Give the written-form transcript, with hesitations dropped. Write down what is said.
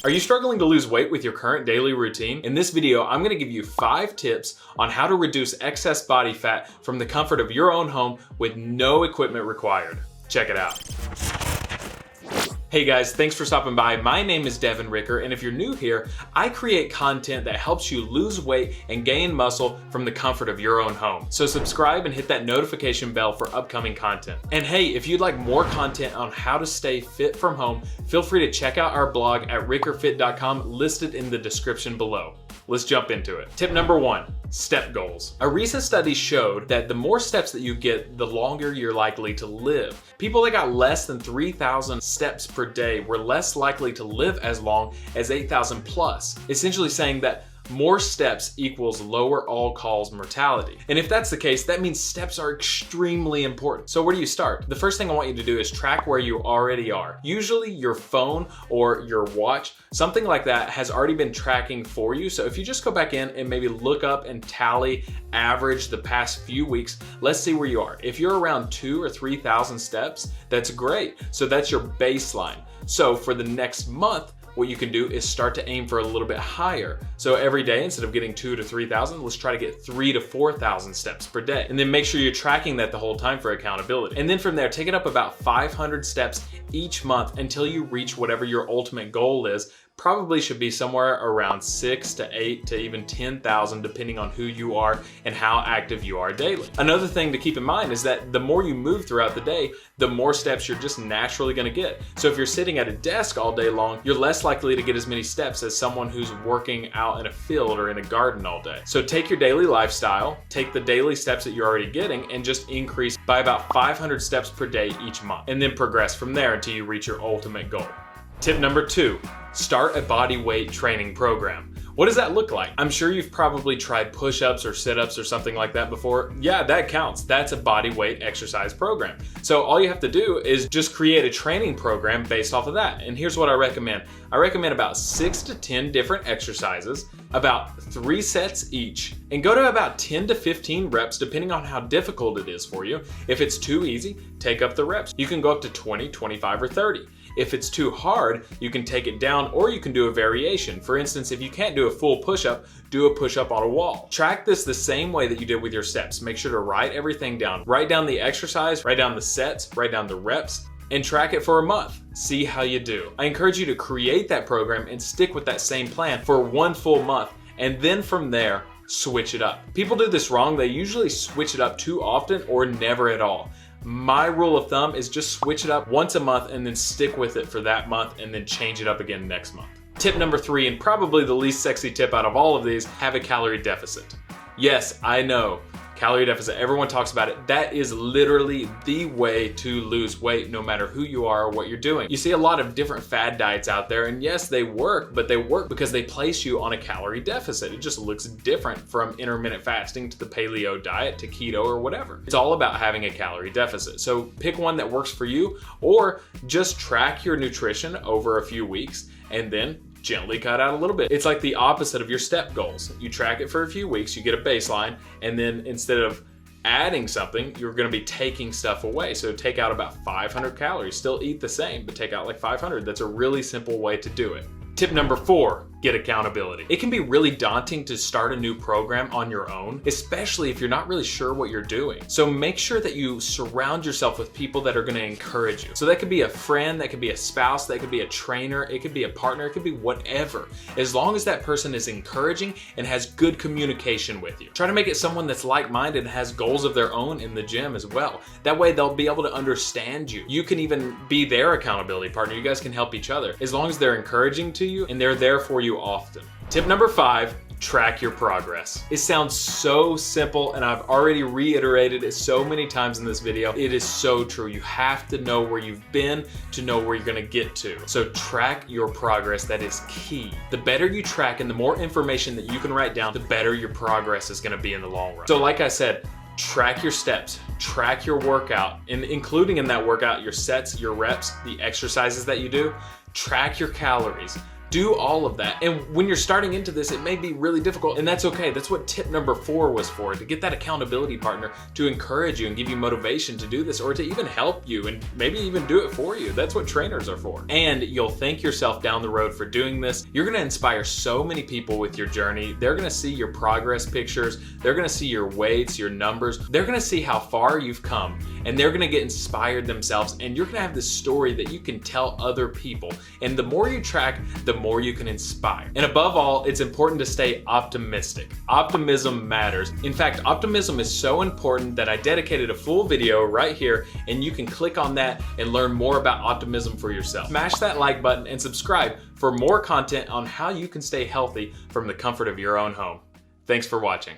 Are you struggling to lose weight with your current daily routine? In this video, I'm gonna give you 5 tips on how to reduce excess body fat from the comfort of your own home with no equipment required. Check it out. Hey guys, thanks for stopping by. My name is Devin, and if you're new here, I create content that helps you lose weight and gain muscle from the comfort of your own home. So subscribe and hit that notification bell for upcoming content. And hey, if you'd like more content on how to stay fit from home, feel free to check out our blog at rickerfit.com listed in the description below. Let's jump into it. Tip number 1, step goals. A recent study showed that the more steps that you get, the longer you're likely to live. People that got less than 3,000 steps per day were less likely to live as long as 8,000 plus, essentially saying that more steps equals lower all-cause mortality. And if that's the case, that means steps are extremely important. So where do you start? The first thing I want you to do is track where you already are. Usually your phone or your watch, something like that, has already been tracking for you. So if you just go back in and maybe look up and tally average the past few weeks, let's see where you are. If you're around 2,000 or 3,000 steps, that's great. So that's your baseline. So for the next month, what you can do is start to aim for a little bit higher. So every day, instead of getting 2,000 to 3,000, let's try to get 3,000 to 4,000 steps per day. And then make sure you're tracking that the whole time for accountability. And then from there, take it up about 500 steps each month until you reach whatever your ultimate goal is. Probably should be somewhere around 6,000 to 8,000 to even 10,000, depending on who you are and how active you are daily. Another thing to keep in mind is that the more you move throughout the day, the more steps you're just naturally gonna get. So if you're sitting at a desk all day long, you're less likely to get as many steps as someone who's working out in a field or in a garden all day. So take your daily lifestyle, take the daily steps that you're already getting, and just increase by about 500 steps per day each month, and then progress from there until you reach your ultimate goal. Tip number 2, start a body weight training program. What does that look like? I'm sure you've probably tried push-ups or sit-ups or something like that before. Yeah, that counts. That's a body weight exercise program. So all you have to do is just create a training program based off of that. And here's what I recommend. I recommend about 6 to 10 different exercises, about 3 sets each, and go to about 10 to 15 reps depending on how difficult it is for you. If it's too easy, take up the reps. You can go up to 20, 25, or 30. If it's too hard, you can take it down or you can do a variation. For instance, if you can't do a full push-up, do a push-up on a wall. Track this the same way that you did with your steps. Make sure to write everything down. Write down the exercise, write down the sets, write down the reps, and track it for a month. See how you do. I encourage you to create that program and stick with that same plan for 1 full month. And then from there, switch it up. People do this wrong. They usually switch it up too often or never at all. My rule of thumb is just switch it up once a month and then stick with it for that month and then change it up again next month. Tip number 3, and probably the least sexy tip out of all of these, have a calorie deficit. Yes, I know. Calorie deficit, everyone talks about it. That is literally the way to lose weight no matter who you are or what you're doing. You see a lot of different fad diets out there, and yes, they work, but they work because they place you on a calorie deficit. It just looks different from intermittent fasting to the paleo diet to keto or whatever. It's all about having a calorie deficit. So pick one that works for you, or just track your nutrition over a few weeks and then gently cut out a little bit. It's like the opposite of your step goals. You track it for a few weeks, you get a baseline, and then instead of adding something, you're gonna be taking stuff away. So take out about 500 calories, still eat the same, but take out like 500. That's a really simple way to do it. Tip number 4, get accountability. It can be really daunting to start a new program on your own, especially if you're not really sure what you're doing. So make sure that you surround yourself with people that are gonna encourage you. So that could be a friend, that could be a spouse, that could be a trainer, it could be a partner, it could be whatever. As long as that person is encouraging and has good communication with you. Try to make it someone that's like-minded and has goals of their own in the gym as well. That way they'll be able to understand you. You can even be their accountability partner. You guys can help each other. As long as they're encouraging to you and they're there for you often. Tip number 5, track your progress. It sounds so simple, and I've already reiterated it so many times in this video. It is so true. You have to know where you've been to know where you're gonna get to. So track your progress. That is key. The better you track and the more information that you can write down, the better your progress is gonna be in the long run. So like I said, track your steps, track your workout, and including in that workout, your sets, your reps, the exercises that you do, track your calories. Do all of that. And when you're starting into this, it may be really difficult, and that's okay. That's what tip number 4 was for, to get that accountability partner to encourage you and give you motivation to do this, or to even help you and maybe even do it for you. That's what trainers are for. And you'll thank yourself down the road for doing this. You're gonna inspire so many people with your journey. They're gonna see your progress pictures. They're gonna see your weights, your numbers. They're gonna see how far you've come, and they're gonna get inspired themselves, and you're gonna have this story that you can tell other people. And the more you track, the more you can inspire. And above all, it's important to stay optimistic. Optimism matters. In fact, optimism is so important that I dedicated a full video right here, and you can click on that and learn more about optimism for yourself. Smash that like button and subscribe for more content on how you can stay healthy from the comfort of your own home. Thanks for watching.